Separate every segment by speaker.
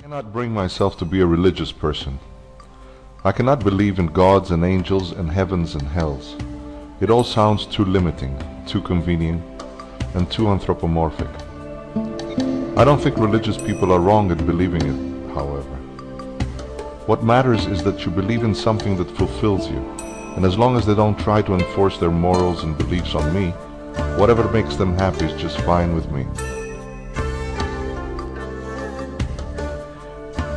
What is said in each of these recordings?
Speaker 1: Cannot bring myself to be a religious person. I cannot believe in gods and angels and heavens and hells. It all sounds too limiting, too convenient, and too anthropomorphic. I don't think religious people are wrong in believing it, however. What matters is that you believe in something that fulfills you, and as long as they don't try to enforce their morals and beliefs on me, whatever makes them happy is just fine with me.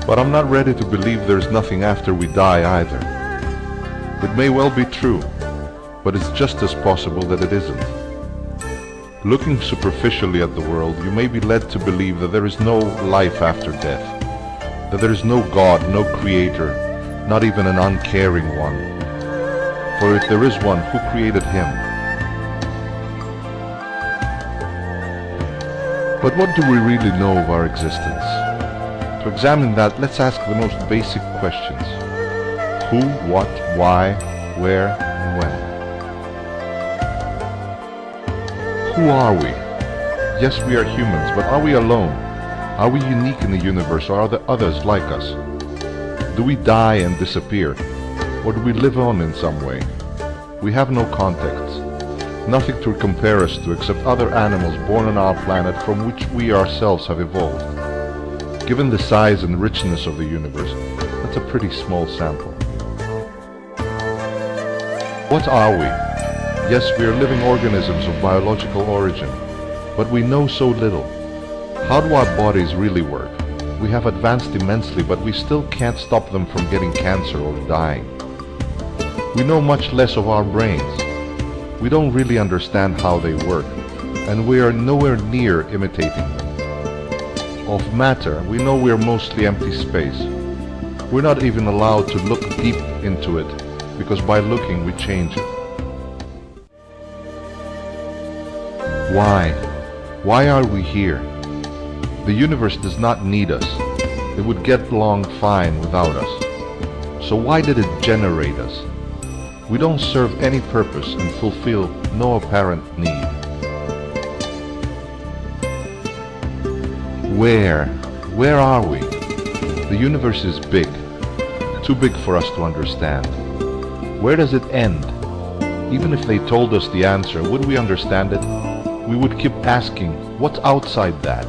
Speaker 1: But I'm not ready to believe there's nothing after we die either. It may well be true, but it's just as possible that it isn't. Looking superficially at the world, you may be led to believe that there is no life after death, that there is no God, no creator, not even an uncaring one. For if there is one, who created him? But what do we really know of our existence? To examine that, let's ask the most basic questions. Who, what, why, where, and when? Who are we? Yes, we are humans, but are we alone? Are we unique in the universe, or are there others like us? Do we die and disappear, or do we live on in some way? We have no context, nothing to compare us to except other animals born on our planet from which we ourselves have evolved. Given the size and richness of the universe, that's a pretty small sample. What are we? Yes, we are living organisms of biological origin, but we know so little. How do our bodies really work? We have advanced immensely, but we still can't stop them from getting cancer or dying. We know much less of our brains. We don't really understand how they work, and we are nowhere near imitating them. Of matter, we know we are mostly empty space. We're not even allowed to look deep into it, because by looking we change it. Why? Why are we here? The universe does not need us. It would get along fine without us. So why did it generate us? We don't serve any purpose and fulfill no apparent need. Where are we? The universe is big, too big for us to understand. Where does it end? Even if they told us the answer, would we understand it? We would keep asking, what's outside that?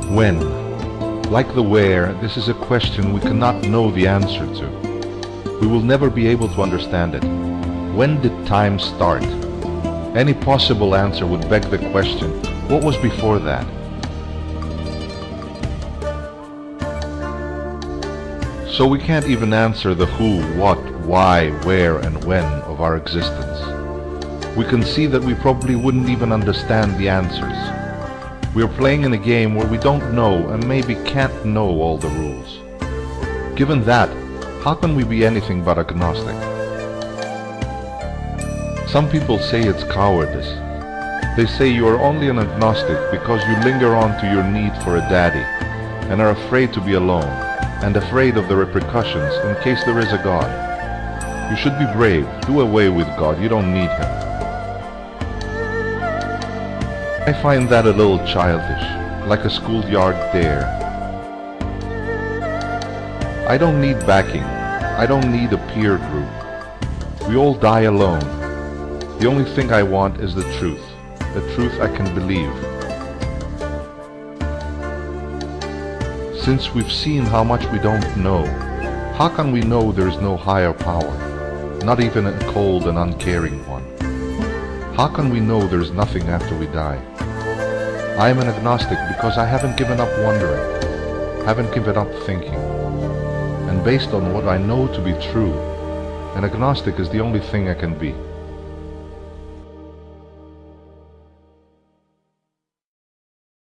Speaker 1: When? Like the where, this is a question we cannot know the answer to. We will never be able to understand it. When did time start? Any possible answer would beg the question, what was before that? So we can't even answer the who, what, why, where, and when of our existence. We can see that we probably wouldn't even understand the answers. We are playing in a game where we don't know and maybe can't know all the rules. Given that, how can we be anything but agnostic? Some people say it's cowardice. They say you are only an agnostic because you linger on to your need for a daddy and are afraid to be alone and afraid of the repercussions in case there is a God. You should be brave. Do away with God. You don't need him. I find that a little childish, like a schoolyard dare. I don't need backing. I don't need a peer group. We all die alone. The only thing I want is the truth I can believe. Since we've seen how much we don't know, how can we know there is no higher power, not even a cold and uncaring one? How can we know there is nothing after we die? I am an agnostic because I haven't given up wondering, haven't given up thinking. And based on what I know to be true, an agnostic is the only thing I can be.